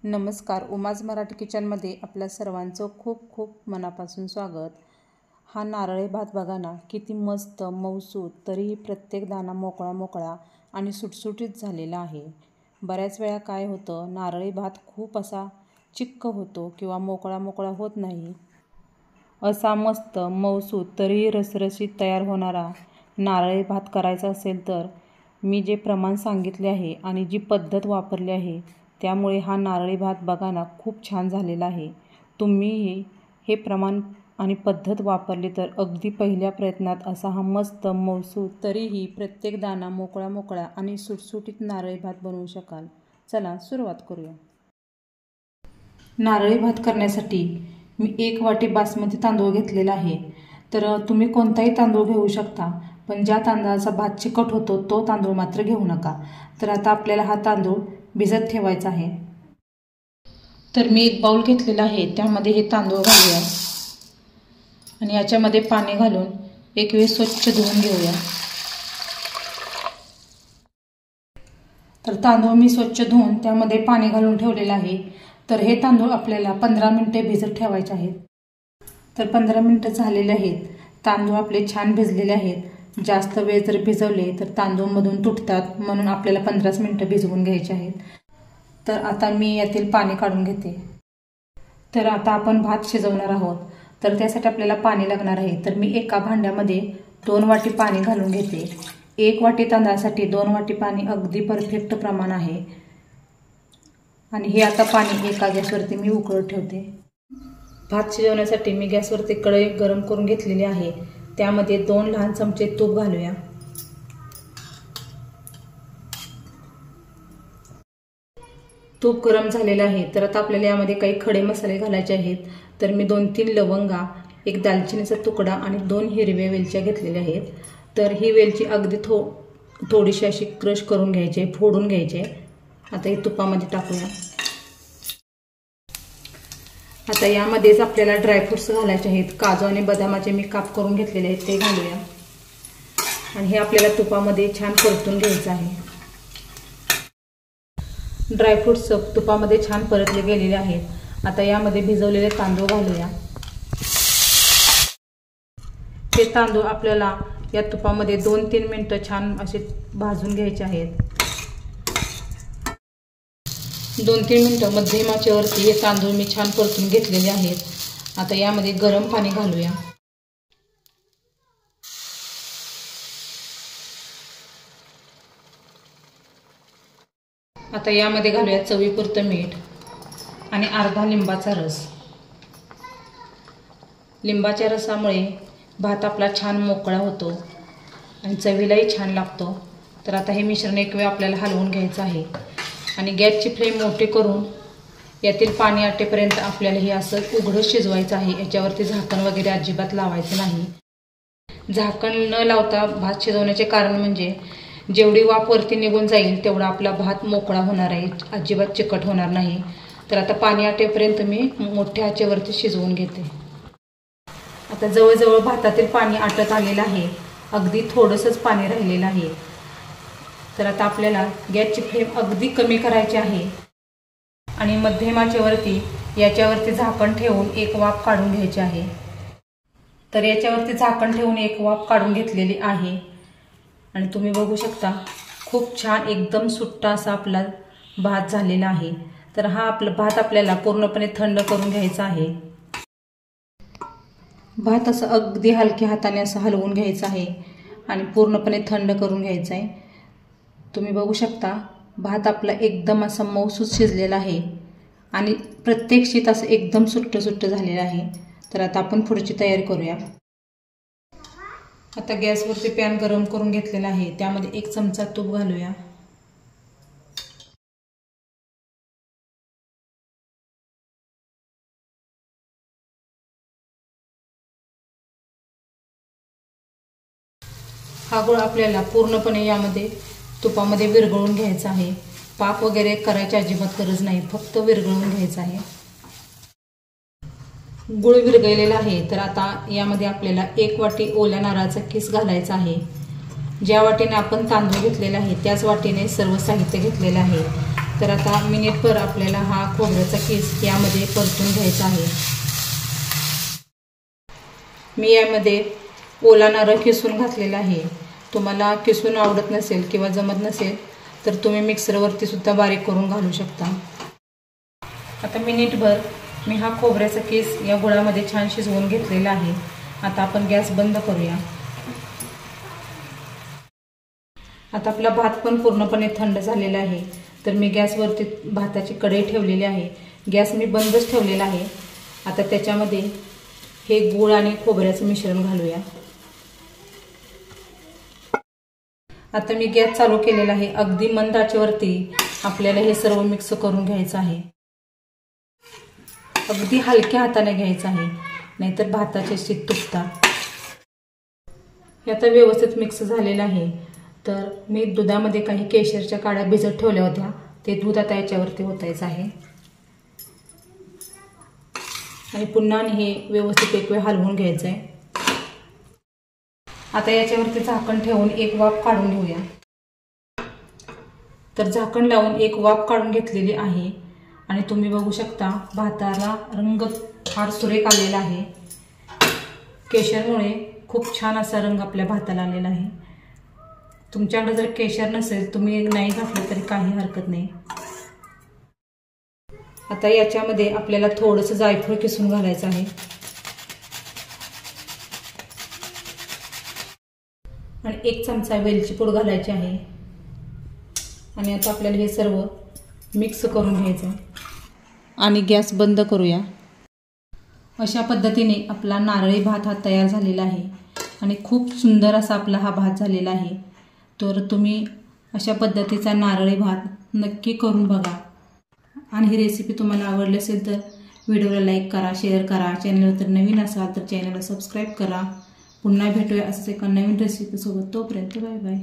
नमस्कार, उमाज मराठी किचनमध्ये आपल्या सर्वांचं खूप खूप मनापासून स्वागत। हा नारळी भात बघा ना, किती मस्त मऊसूत, तरीही प्रत्येक दाणा मोकळा मोकळा आणि सुटसुटीत झालेला आहे। बऱ्याच वेळा काय होतं, नारळी भात खूप असा चिक्क होतो किंवा मोकळा मोकळा होत नाही। असा मस्त मऊसूत तरीही रसरशीत तयार होणारा नारळी भात करायचा असेल तर मी जे प्रमाण सांगितले आहे आणि जी पद्धत वापरली आहे त्यामुळे हा नारळी भात बघा ना खूप छान झालेला आहे। तुम्हीही हे प्रमाण आणि पद्धत वापरली तर अगदी पहिल्या प्रयत्नात असा हा मस्त मऊसूत तरीही प्रत्येक दाणा मोकळा मोकळा आणि सुटसुटीत नारळी भात बनवू शकाल। चला सुरुवात करूया। नारळी भात करण्यासाठी मी 1 वाटी बासमती तांदूळ घेतलेला आहे। तर तुम्ही कोणताही तांदूळ घेऊ शकता, पण ज्या तांदळाचा भात चिकट होतो तो तांदूळ मात्र घेऊ नका। तर आता आपल्याला हा तांदूळ भिजत ठेवायचा आहे। तर मी 1 बाउल घेतलेला आहे, त्यामध्ये हे तांदूळ घालूया आणि याच्यामध्ये पाणी घालून एक वेळ स्वच्छ धुवून घेऊया। तर तांदूळ मी स्वच्छ धुवून त्यामध्ये पाणी घालून ठेवलेला आहे। तर हे तांदूळ आपल्याला 15 मिनिटे भिजत ठेवायचे आहेत। तर 15 मिनिटे झालेले आहेत। तांदूळ आपले छान भिजलेले आहेत। जास्त वेळ जर भिजवले तर तांदूळ मधून तुटतात, म्हणून आपल्याला 15 मिनिटे भिजवून घ्यायचे आहेत। तर आता मी यातील पाणी काढून घेते। तर आता आपण भात शिजवणार आहोत, तर त्यासाठी आपल्याला पाणी लागणार आहे। तर मी एका भांड्यामध्ये 2 वाटी पाणी घालून घेते। 1 वाटी तांदळासाठी 2 वाटी पाणी अगदी परफेक्ट प्रमाण आहे। आणि हे आता पाणी एका गॅसवरती मी उकळत ठेवते। भात शिजवण्यासाठी मी गॅसवरती कढई गरम करून घेतलेली आहे। त्यामध्ये 2 लहान चमचे तूप घालूया। तूप गरम झालेलं आहे। तर आता आपल्याला यामध्ये काही खडे मसाले घालायचे आहेत। तर मी 2-3 लवंगा, 1 दालचिनीचा तुकडा आणि 2 हिरव्या वेलच्या घेतलेल्या आहेत। तर ही वेलची अगदी थोडीशी अशी क्रश करून घ्यायची, फोडून घ्यायची। आता हे तुपामध्ये टाकूया। आता यामध्येच आपल्याला ड्रायफ्रुट्स घालायचे आहेत। काजू आणि बदामाचे मी काप करून घेतलेले आहेत, ते घालूया आणि हे आपल्याला तुपामध्ये छान परतून घ्यायचं आहे। ड्रायफ्रुट्स तुपामध्ये छान परतले गेलेले आहेत। आता यामध्ये भिजवलेले तांदूळ घालूया। हे तांदूळ आपल्याला या तुपामध्ये 2-3 मिनिटे छान असे भाजून घ्यायचे आहेत। 2-3 मिनिटे मध्यम आचेवरती हे तांदूळ मी छान परतून घेतलेले आहेत। आता यामध्ये गरम पाणी घालूया। आता यामध्ये घालूया चवीपुरतं मीठ आणि अर्धा लिंबाचा रस। लिंबाच्या रसामुळे भात आपला छान मोकळा होतो आणि चवीलाही छान लागतो। तर आता हे मिश्रण एक वेळ आपल्याला हलवून घ्यायचं आहे आणि गॅसची फ्लेम मोठी करून यातील पाणी आटेपर्यंत आपल्याला हे असं उघडं शिजवायचं आहे। याच्यावरती झाकण वगैरे अजिबात लावायचं नाही। झाकण न लावता भात शिजवण्याचे कारण म्हणजे जेवढी वाफ वरती निघून जाईल तेवढा आपला भात मोकळा होणार आहे, अजिबात चिकट होणार नाही। तर आता पाणी आटेपर्यंत मी मोठ्या आचेवरती शिजवून घेते। आता जवळजवळ भातातील पाणी आटत आलेलं आहे, अगदी थोडंसंच पाणी राहिलेलं आहे। तर आता आपल्याला गॅसची फ्लेम अगदी कमी करायची आहे आणि मध्यम आचेवरती याच्यावरती झाकण ठेवून एक वाफ काढून घ्यायची आहे। तर याच्यावरती झाकण ठेवून एक वाफ काढून घेतलेली आहे आणि तुम्ही बघू शकता खूप छान एकदम सुट्टा असा आपला भात झालेला आहे। तर हा आपला भात आपल्याला पूर्णपणे थंड करून घ्यायचा आहे। भात असं अगदी हलक्या हाताने असं हलवून घ्यायचं आहे आणि पूर्णपणे थंड करून घ्यायचं आहे। तुम्ही बघू शकता भात आपला एकदम असा मऊसूत शिजलेला आहे आणि प्रत्येक शीत असं एकदम सुट्ट झालेलं आहे। तर आता आपण पुढची तयारी करूया। आता गॅसवरती पॅन गरम करून घेतलेला आहे, त्यामध्ये 1 चमचा तूप घालूया। हा गूळ आपल्याला पूर्णपणे यामध्ये तुपामध्ये विरघळून घ्यायचा आहे। पाक वगैरे करायची अजिबात गरज नाही, फक्त विरघळून घ्यायचा आहे। गूळ विरघळलेला आहे। तर आता यामध्ये आपल्याला 1 वाटी ओल्या नारळाचा किस घालायचा आहे। ज्या वाटीने आपण तांदूळ घेतलेला आहे त्याच वाटीने सर्व साहित्य घेतलेले आहे। तर आता मिनिटभर आपल्याला हा खोबऱ्याचा किस यामध्ये परतून घ्यायचा आहे. मी यामध्ये ओला नारळ किसून घातलेला आहे. तुम्हाला किसून आवडत नसेल किंवा जमत नसेल तर तुम्ही मिक्सरवरती सुद्धा बारीक करून घालू शकता. आता मिनिटभर मी हा खोबऱ्याचा किस या गुळामध्ये छान शिजवून घेतलेला आहे. आता आपण गॅस बंद करूया. आता आपला भात पण पूर्णपणे थंड झालेला आहे. तर मी गॅसवरती भाताची कढई ठेवलेली आहे. गॅस मी बंदच ठेवलेला आहे. आता त्याच्यामध्ये हे गूळ आणि खोबऱ्याचं मिश्रण घालूया. आता मी गॅस चालू केलेला आहे. अगदी मंद आचेवरती आपल्याला हे सर्व मिक्स करून घ्यायचं आहे. अगदी हलक्या हाताने घ्यायचं आहे, नाहीतर भाताचे शीत तुटतात. हे आता व्यवस्थित मिक्स झालेलं आहे. तर मी दुधामध्ये काही केशरच्या काड्या भिजत ठेवल्या होत्या. ते दूध आता याच्यावरती ओतायचं आहे आणि पुन्हा हे व्यवस्थित एक वेळ हलवून घ्यायचं आहे. आता याच्यावरती झाकण ठेवून एक वाफ काढून घेऊया. तर झाकण लावून एक वाफ काढून घेतलेली आहे आणि तुम्ही बघू शकता भाताला रंग फार सुरेख आलेला आहे. केशरमुळे खूप छान असा रंग आपल्या भाताला आलेला आहे. तुमच्याकडे जर केशर नसेल तुम्ही नाही घातलं तरी काही हरकत नाही. आता याच्यामध्ये आपल्याला थोडंसं जायफळ किसून घालायचं आहे आणि 1 चमचा वेलची पूड घालायची आहे. आणि आता आपल्याला हे सर्व मिक्स करून घ्यायचं आणि गॅस बंद करूया. अशा पद्धतीने आपला नारळी भात हा तयार झालेला आहे आणि खूप सुंदर असा आपला हा भात झालेला आहे. तर तुम्ही अशा पद्धतीचा नारळी भात नक्की करून बघा. आणि ही रेसिपी तुम्हाला आवडली असेल तर व्हिडिओला लाईक करा, शेअर करा. चॅनलवर तर नवीन असाल तर चॅनलला सबस्क्राईब करा. पुन्हा भेटूया असंच एका नवीन रेसिपीसोबत. तोपर्यंत बाय बाय.